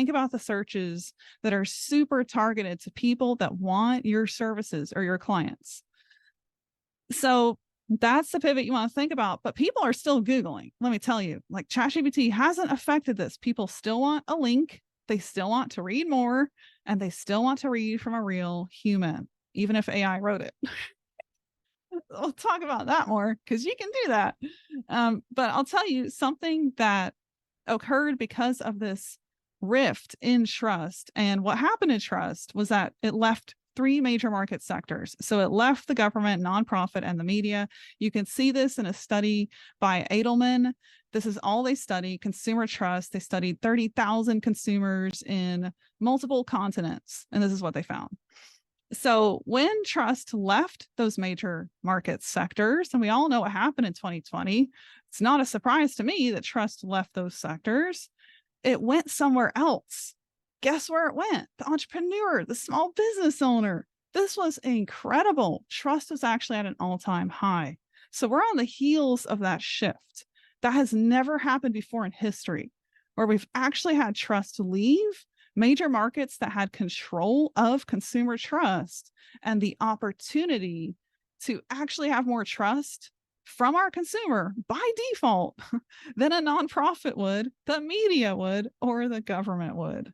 think about the searches that are super targeted to people that want your services or your clients. So that's the pivot you want to think about, but people are still Googling. Let me tell you, like ChatGPT hasn't affected this. People still want a link. They still want to read more, and they still want to read from a real human, even if AI wrote it. We'll talk about that more because you can do that. But I'll tell you something that occurred because of this rift in trust. And what happened in trust was that it left three major market sectors. So it left the government, nonprofit, and the media. You can see this in a study by Edelman. This is all they study, consumer trust. They studied 30,000 consumers in multiple continents, and this is what they found. So when trust left those major market sectors, and we all know what happened in 2020, it's not a surprise to me that trust left those sectors. It went somewhere else. Guess where it went? The entrepreneur, the small business owner. This was incredible. Trust was actually at an all-time high. So we're on the heels of that shift. That has never happened before in history, where we've actually had trust leave major markets that had control of consumer trust and the opportunity to actually have more trust from our consumer by default than a nonprofit would, the media would, or the government would.